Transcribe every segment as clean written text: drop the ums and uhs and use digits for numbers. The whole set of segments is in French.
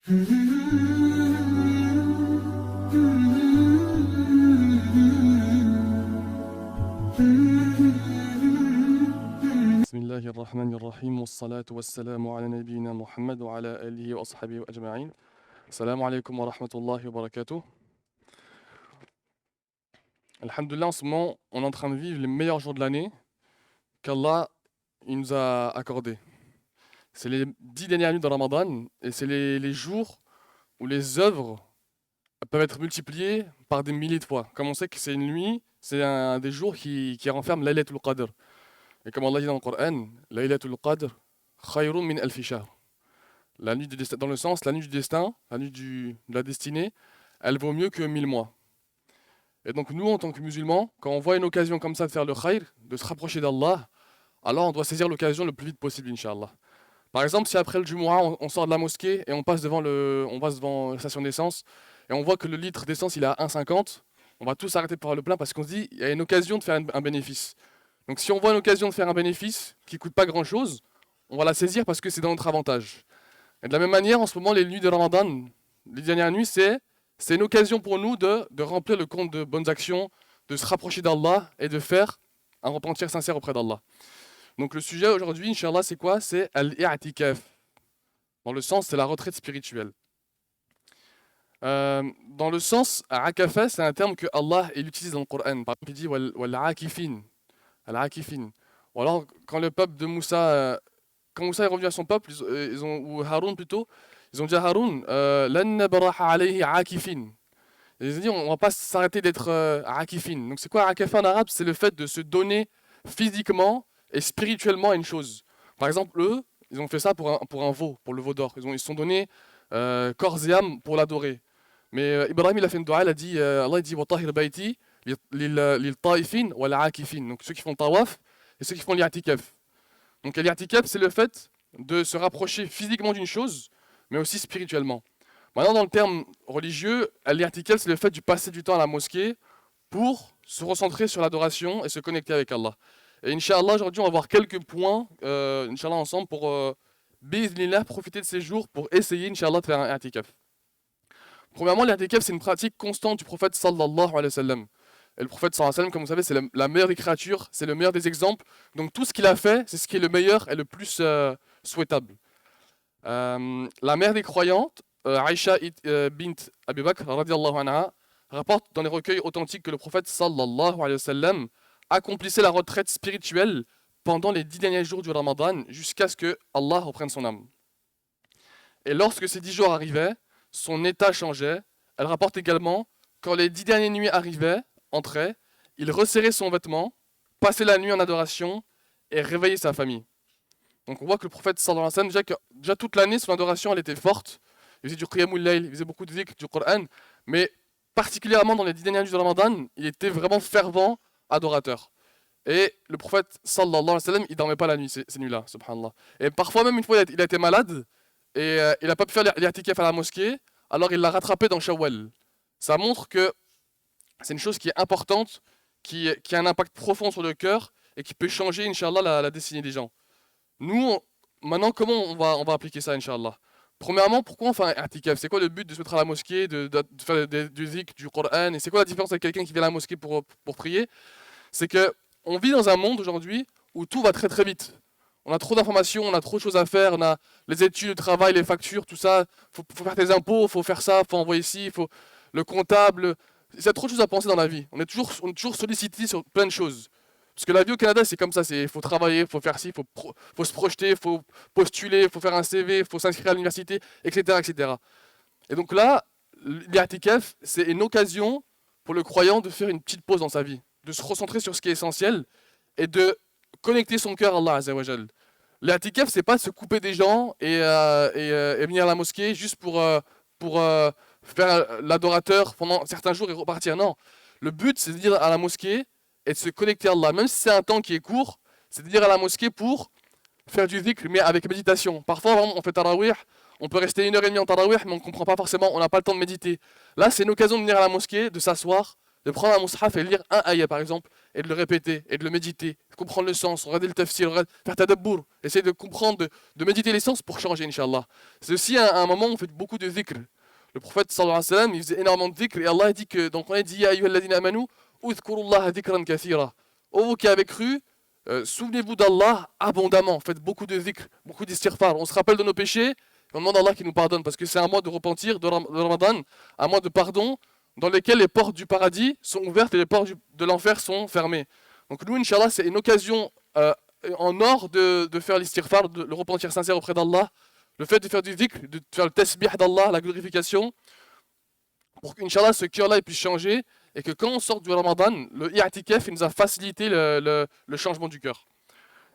بسم الله الرحمن الرحيم والصلاة والسلام على نبينا محمد وعلى آله وأصحابه أجمعين. Salam alaikum wa rahmatullahi wa barakatuh. Alhamdulillah, en ce moment, on est en train de vivre les meilleurs jours de l'année qu'Allah il nous a accordés. C'est les 10 dernières nuits de Ramadan et c'est les jours où les œuvres peuvent être multipliées par des milliers de fois. Comme on sait que c'est une nuit, c'est un des jours qui renferme Laylatul Qadr. Et comme Allah dit dans le Coran, Laylatul Qadr khayrun min alfi shahr. La nuit du destin, dans le sens, la nuit du destin, la nuit de la destinée, elle vaut mieux que 1000 mois. Et donc nous, en tant que musulmans, quand on voit une occasion comme ça de faire le khayr, de se rapprocher d'Allah, alors on doit saisir l'occasion le plus vite possible, Inch'Allah. Par exemple, si après le Jumu'ah, on sort de la mosquée et on passe devant la station d'essence, et on voit que le litre d'essence il est à 1,50, on va tous arrêter pour faire le plein parce qu'on se dit il y a une occasion de faire un bénéfice. Donc si on voit une occasion de faire un bénéfice qui ne coûte pas grand-chose, on va la saisir parce que c'est dans notre avantage. Et de la même manière, en ce moment, les nuits de Ramadan, les dernières nuits, c'est une occasion pour nous de remplir le compte de bonnes actions, de se rapprocher d'Allah et de faire un repentir sincère auprès d'Allah. Donc le sujet aujourd'hui, Inch'Allah, c'est quoi? C'est al-i'tikaf. Dans le sens, c'est la retraite spirituelle. Dans le sens, akafa, c'est un terme que Allah il utilise dans le Coran. Par exemple, il dit wal-akifin. Al-akifin. Ou alors, quand le peuple de Moussa... Quand Moussa est revenu à son peuple, ou Haroun plutôt, ils ont dit à Haroun, lan nabraha alayhi akifin. Ils ont dit, on ne va pas s'arrêter d'être akifin. Donc c'est quoi akafa en arabe? C'est le fait de se donner physiquement et spirituellement à une chose. Par exemple, eux, ils ont fait ça pour un veau, pour le veau d'or. Ils se sont donnés corps et âme pour l'adorer. Mais Ibrahim, il a fait une dua, il a dit, Allah dit, wa tahir bayti lil taifin wa akifin. Donc ceux qui font tawaf et ceux qui font l'i'tikaf. Donc l'i'tikaf, c'est le fait de se rapprocher physiquement d'une chose, mais aussi spirituellement. Maintenant, dans le terme religieux, l'i'tikaf, c'est le fait de passer du temps à la mosquée pour se recentrer sur l'adoration et se connecter avec Allah. Et Inch'Allah, aujourd'hui, on va voir quelques points, Inch'Allah, ensemble, pour bi'idhnillah, profiter de ces jours pour essayer, Inch'Allah, de faire un i'tikaf. Premièrement, l'i'tikaf, c'est une pratique constante du prophète sallallahu alayhi wa sallam. Et le prophète sallallahu alayhi wa sallam, comme vous savez, c'est la meilleure des créatures, c'est le meilleur des exemples. Donc tout ce qu'il a fait, c'est ce qui est le meilleur et le plus souhaitable. La mère des croyantes, Aïcha bint Abi Bakr, radiyallahu anha, rapporte dans les recueils authentiques que le prophète sallallahu alayhi wa sallam accomplissait la retraite spirituelle pendant les 10 derniers jours du Ramadan jusqu'à ce que Allah reprenne son âme. Et lorsque ces 10 jours arrivaient, son état changeait. Elle rapporte également, quand les 10 dernières nuits arrivaient, entraient, il resserrait son vêtement, passait la nuit en adoration et réveillait sa famille. Donc on voit que le prophète sallallahu alayhi wa sallam, déjà toute l'année, son adoration elle était forte. Il faisait du qiyamul layl, il faisait beaucoup de dhikr, du Coran, mais particulièrement dans les 10 dernières nuits du Ramadan, il était vraiment fervent adorateur. Et le prophète sallallahu alayhi wa sallam, il dormait pas la nuit, ces nuits-là, subhanallah. Et parfois même une fois, il a été malade et il n'a pas pu faire l'i'tikaf à la mosquée, alors il l'a rattrapé dans Shawwal. Ça montre que c'est une chose qui est importante, qui a un impact profond sur le cœur et qui peut changer, Inch'Allah, la destinée des gens. Nous, maintenant, comment on va appliquer ça, Inch'Allah? Premièrement, pourquoi on fait un i'tikaf? C'est quoi le but de se mettre à la mosquée, de faire du dhikr, du Coran? Et c'est quoi la différence avec quelqu'un qui vient à la mosquée pour prier? C'est qu'on vit dans un monde aujourd'hui où tout va très très vite. On a trop d'informations, on a trop de choses à faire, on a les études, le travail, les factures, tout ça. Faut faire tes impôts, faut faire ça, faut envoyer ici, faut le comptable. Il y a trop de choses à penser dans la vie. On est toujours sollicité sur plein de choses. Parce que la vie au Canada, c'est comme ça. Il faut travailler, il faut faire ci, il faut se projeter, il faut postuler, il faut faire un CV, il faut s'inscrire à l'université, etc., etc. Et donc là, l'i'tikaf, c'est une occasion pour le croyant de faire une petite pause dans sa vie, de se recentrer sur ce qui est essentiel et de connecter son cœur à Allah Azza wa Jal. L'i'tikaf, c'est pas se couper des gens et venir à la mosquée juste pour faire l'adorateur pendant certains jours et repartir. Non. Le but, c'est de dire à la mosquée et de se connecter à Allah. Même si c'est un temps qui est court, c'est de dire à la mosquée pour faire du dhikr, mais avec méditation. Parfois, on fait tarawih, on peut rester 1h30 en tarawih, mais on ne comprend pas forcément, on n'a pas le temps de méditer. Là, c'est une occasion de venir à la mosquée, de s'asseoir, de prendre un mushaf et lire un ayah par exemple, et de le répéter, et de le méditer, de comprendre le sens, regarder le tafsir, faire tadabbur, essayer de comprendre, de méditer les sens pour changer, Inch'Allah. C'est aussi un moment où on fait beaucoup de dhikr. Le prophète sallallahu alayhi wa sallam, il faisait énormément de dhikr, et Allah dit que, donc on a dit, Ya ayyuhalladhina amanu, udhkurullaha dhikran kathira. Ô vous qui avez cru, souvenez-vous d'Allah abondamment, faites beaucoup de dhikr, beaucoup d'istighfar. On se rappelle de nos péchés, et on demande à Allah qui nous pardonne, parce que c'est un mois de repentir, de Ramadan, un mois de pardon, dans lesquels les portes du paradis sont ouvertes et les portes de l'enfer sont fermées. Donc nous, Inch'Allah, c'est une occasion en or de faire l'istighfar, de le repentir sincère auprès d'Allah, le fait de faire du dhikr, de faire le tasbih d'Allah, la glorification, pour qu'Inch'Allah, ce cœur-là puisse changer, et que quand on sort du Ramadan, le i'tikaf, il nous a facilité le changement du cœur.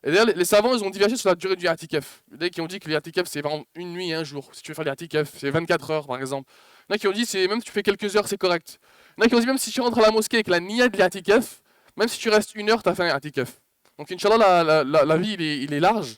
Et d'ailleurs, les savants, ils ont divergé sur la durée du i'tikaf. Il y en a qui ont dit que l'i'tikaf, c'est vraiment une nuit et un jour. Si tu veux faire l'i'tikaf, c'est 24 heures, par exemple. Il y en a qui ont dit, même si tu fais quelques heures, c'est correct. Il y en a qui ont dit, même si tu rentres à la mosquée avec la niya de l'i'tikaf, même si tu restes une heure, tu as fait un i'tikaf. Donc, Inch'Allah, la vie, il est large.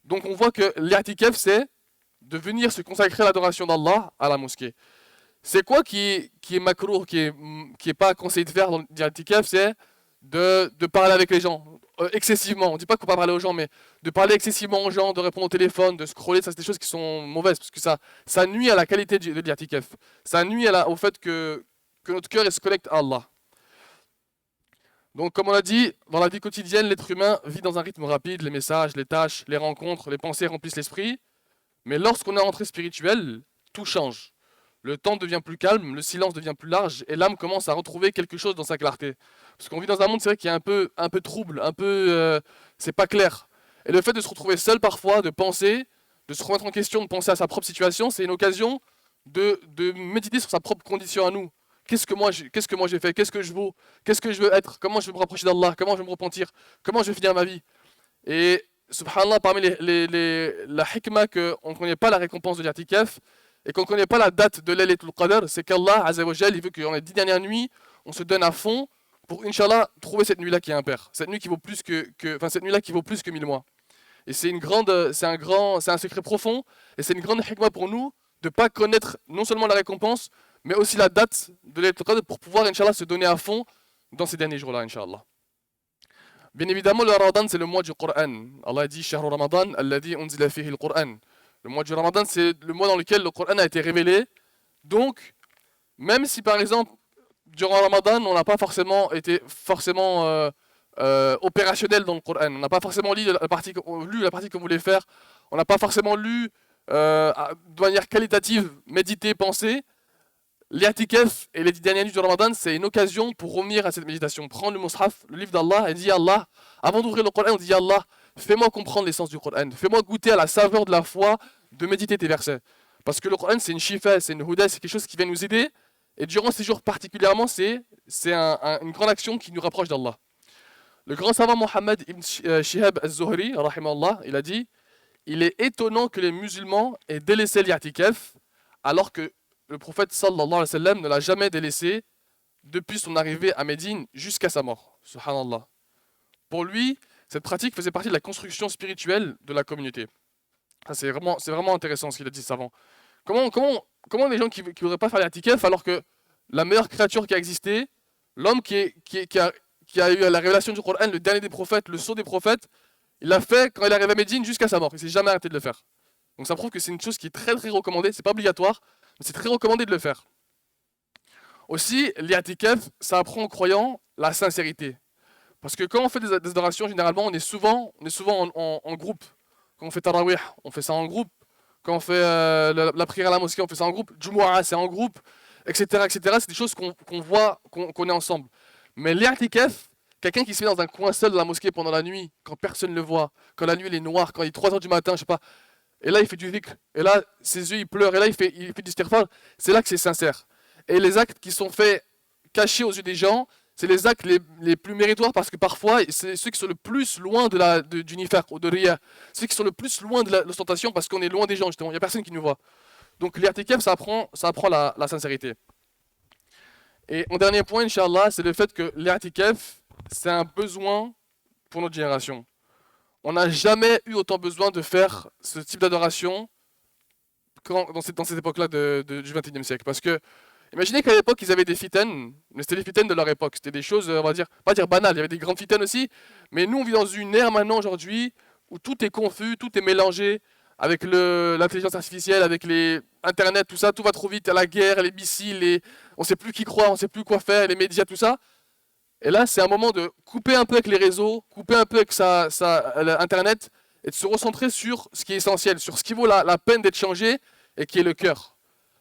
Donc, on voit que l'i'tikaf, c'est de venir se consacrer à l'adoration d'Allah à la mosquée. C'est quoi qui est makruh, qui est pas conseillé de faire dans l'i'tikaf, c'est de parler avec les gens excessivement. On ne dit pas qu'il ne faut pas parler aux gens, mais de parler excessivement aux gens, de répondre au téléphone, de scroller, ça c'est des choses qui sont mauvaises, parce que ça nuit à la qualité de l'i'tikaf. Ça nuit au fait que notre cœur se connecte à Allah. Donc comme on l'a dit, dans la vie quotidienne, l'être humain vit dans un rythme rapide, les messages, les tâches, les rencontres, les pensées remplissent l'esprit. Mais lorsqu'on est entré spirituel, tout change. Le temps devient plus calme, le silence devient plus large, et l'âme commence à retrouver quelque chose dans sa clarté. Parce qu'on vit dans un monde, c'est vrai, qui est un peu trouble, c'est pas clair. Et le fait de se retrouver seul parfois, de penser, de se remettre en question, de penser à sa propre situation, c'est une occasion de méditer sur sa propre condition à nous. Qu'est-ce que moi j'ai fait? Qu'est-ce que je vaux? Qu'est-ce que je veux être? Comment je veux me rapprocher d'Allah? Comment je veux me repentir? Comment je vais finir ma vie? Et subhanallah, parmi la hikmah qu'on ne connaît pas la récompense de l'i'tikaf, et qu'on ne connaît pas la date de Laylatul Qadr, c'est qu'Allah, Azza wa Jal, il veut que dans les 10 dernières nuits, on se donne à fond pour, Inch'Allah, trouver cette nuit-là qui est impair. Cette nuit qui vaut plus cette nuit-là qui vaut plus que 1000 mois. Et c'est un secret profond, et c'est une grande hikmah pour nous de ne pas connaître non seulement la récompense, mais aussi la date de Laylatul Qadr pour pouvoir, Inch'Allah, se donner à fond dans ces derniers jours-là, Inch'Allah. Bien évidemment, le Ramadan, c'est le mois du Coran. Allah dit, Shahru Ramadan, alladhi unzila fihi al-Qur'an. Le mois du Ramadan, c'est le mois dans lequel le Coran a été révélé. Donc, même si par exemple, durant le Ramadan, on n'a pas forcément été opérationnel dans le Coran, on n'a pas forcément lu la partie qu'on voulait faire, on n'a pas forcément lu de manière qualitative, méditer, penser, l'I'tikaf et les 10 dernières nuits du Ramadan, c'est une occasion pour revenir à cette méditation. Prendre le Mus'haf, le livre d'Allah, et dire Allah, avant d'ouvrir le Coran, on dit Allah, fais-moi comprendre l'essence du Coran, fais-moi goûter à la saveur de la foi, de méditer tes versets. Parce que le Coran, c'est une shifa, c'est une huda, c'est quelque chose qui vient nous aider. Et durant ces jours particulièrement, c'est une grande action qui nous rapproche d'Allah. Le grand savant Mohammed ibn Shihab al-Zuhri, rahimahullah, il a dit, il est étonnant que les musulmans aient délaissé l'I'tikaf, alors que le prophète sallallahu alayhi wa sallam ne l'a jamais délaissé depuis son arrivée à Médine jusqu'à sa mort. Subhanallah. Pour lui, cette pratique faisait partie de la construction spirituelle de la communauté. C'est vraiment intéressant ce qu'il a dit, savant. Comment les gens qui ne voudraient pas faire l'I'tikaf alors que la meilleure créature qui a existé, l'homme qui a eu la révélation du Coran, le dernier des prophètes, le sceau des prophètes, il l'a fait quand il est arrivé à Médine jusqu'à sa mort. Il ne s'est jamais arrêté de le faire. Donc ça prouve que c'est une chose qui est très très recommandée, c'est pas obligatoire, mais c'est très recommandé de le faire. Aussi, l'I'tikaf, ça apprend aux croyants la sincérité. Parce que quand on fait des adorations, généralement, on est souvent en groupe. Quand on fait Tarawih, on fait ça en groupe. Quand on fait la prière à la mosquée, on fait ça en groupe. Jumu'ah, c'est en groupe, etc. etc. C'est des choses qu'on voit, qu'on est ensemble. Mais l'I'tikaf, quelqu'un qui se met dans un coin seul de la mosquée pendant la nuit, quand personne ne le voit, quand la nuit elle est noire, quand il est 3h du matin, je sais pas, et là il fait du dhikr, et là ses yeux ils pleurent, et là il fait du istighfar, c'est là que c'est sincère. Et les actes qui sont faits cachés aux yeux des gens, c'est les actes les plus méritoires parce que parfois, c'est ceux qui sont le plus loin du nifaq ou de riya. Ceux qui sont le plus loin de l'ostentation parce qu'on est loin des gens, justement. Il n'y a personne qui nous voit. Donc l'I'tikaf, ça apprend la sincérité. Et mon dernier point, Inch'Allah, c'est le fait que l'I'tikaf, c'est un besoin pour notre génération. On n'a jamais eu autant besoin de faire ce type d'adoration dans cette époque-là du XXIe siècle. Parce que Imaginez qu'à l'époque, ils avaient des fitanes, mais c'était les fitanes de leur époque. C'était des choses, on va dire, pas dire banales. Il y avait des grandes fitanes aussi, mais nous, on vit dans une ère maintenant, aujourd'hui, où tout est confus, tout est mélangé, avec l'intelligence artificielle, avec les Internet, tout ça, tout va trop vite, à la guerre, les missiles, on sait plus qui croire, on sait plus quoi faire, les médias, tout ça. Et là, c'est un moment de couper un peu avec les réseaux, couper un peu avec Internet, et de se recentrer sur ce qui est essentiel, sur ce qui vaut la peine d'être changé, et qui est le cœur.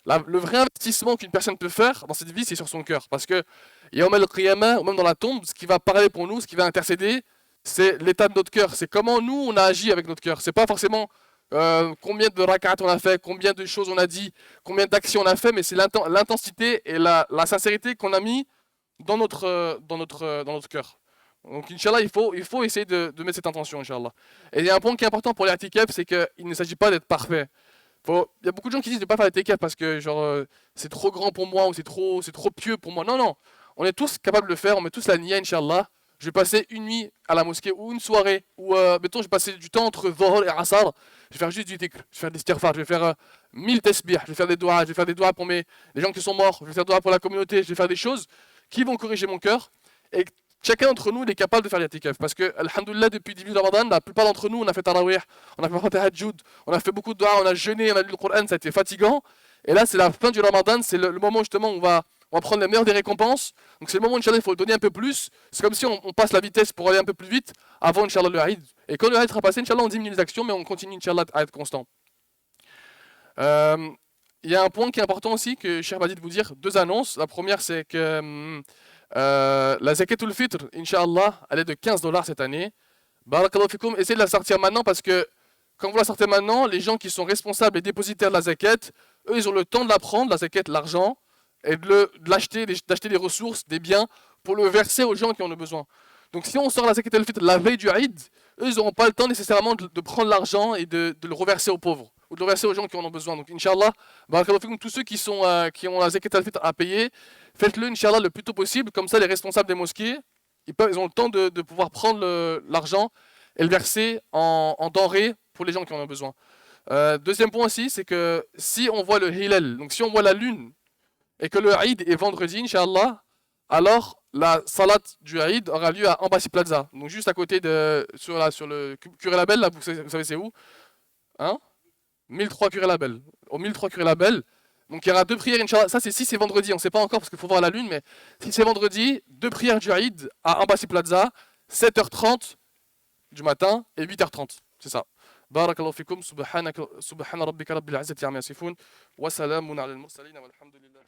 Le vrai investissement qu'une personne peut faire dans cette vie, c'est sur son cœur. Parce que, Yawm al-Qiyamah, ou même dans la tombe, ce qui va parler pour nous, ce qui va intercéder, c'est l'état de notre cœur. C'est comment nous, on a agi avec notre cœur. C'est pas forcément combien de rak'at on a fait, combien de choses on a dit, combien d'actions on a fait, mais c'est l'intensité et la sincérité qu'on a mis dans notre cœur. Donc, Inch'Allah, il faut essayer de mettre cette intention, Inch'Allah. Et il y a un point qui est important pour l'i'tikaf, c'est qu'il ne s'agit pas d'être parfait. Il y a beaucoup de gens qui disent de ne pas faire l'i'tikaf parce que genre, c'est trop grand pour moi ou c'est trop pieux pour moi. Non, non. On est tous capables de le faire, on met tous la niya, Inch'Allah. Je vais passer une nuit à la mosquée ou une soirée, ou mettons, je vais passer du temps entre Dhuhr et Asr. Je vais faire juste du dhikr, je vais faire des istighfar, je vais faire 1000 tasbih, je vais faire des doigts, je vais faire des doigts pour les gens qui sont morts, je vais faire des doigts pour la communauté, je vais faire des choses qui vont corriger mon cœur. Et chacun d'entre nous, il est capable de faire l'i'tikaf. Parce que, alhamdoulilah, depuis le début de Ramadan, la plupart d'entre nous, on a fait tarawih, on a fait tahajjud, on a fait beaucoup de doigts, on a jeûné, on a lu le Coran, ça a été fatigant. Et là, c'est la fin du Ramadan, c'est le moment justement où on va prendre le meilleur des récompenses. Donc c'est le moment où, Inch'Allah, il faut donner un peu plus. C'est comme si on passe la vitesse pour aller un peu plus vite avant, Inch'Allah, le Eid. Et quand le Eid sera passé, Inch'Allah, on diminue les actions, mais on continue, Inch'Allah, à être constant. Il y a un point qui est important aussi que Cheikh m'a dit de vous dire, deux annonces. La première, c'est que la Zakatul Fitr, Inch'Allah, elle est de 15 dollars cette année. Barakallahu fikoum, essayez de la sortir maintenant parce que quand vous la sortez maintenant, les gens qui sont responsables et dépositaires de la zakat, eux, ils ont le temps de la prendre, la zakat, l'argent, et d'acheter des ressources, des biens, pour le verser aux gens qui en ont besoin. Donc si on sort la zakat al-fitr la veille du Eid, eux, ils n'auront pas le temps nécessairement de prendre l'argent et de le reverser aux pauvres, ou de le reverser aux gens qui en ont besoin. Donc Inch'Allah, barakallahu fikoum, tous ceux qui ont la zakat al-fitr à payer, faites-le, Inch'Allah, le plus tôt possible. Comme ça, les responsables des mosquées, ils ont le temps de pouvoir prendre l'argent et le verser en denrées pour les gens qui en ont besoin. Deuxième point aussi, c'est que si on voit le Hilal, donc si on voit la lune, et que le Eid est vendredi, Inch'Allah, alors la salat du Eid aura lieu à Embassy Plaza, donc juste à côté sur le Curé Label, là, vous savez c'est où, hein? 1003 Curé Label. Au 1003 Curé Label. Donc il y aura deux prières, Inch'Allah. Ça, c'est si c'est vendredi, on ne sait pas encore parce qu'il faut voir la lune, mais si c'est vendredi, deux prières du Eid à Embassy Plaza, 7h30 du matin et 8h30. C'est ça. Barakallahu fikum, subhana rabbika rabbil izzati amma yasifun, wa salamun ala al-mursalin, walhamdulillah.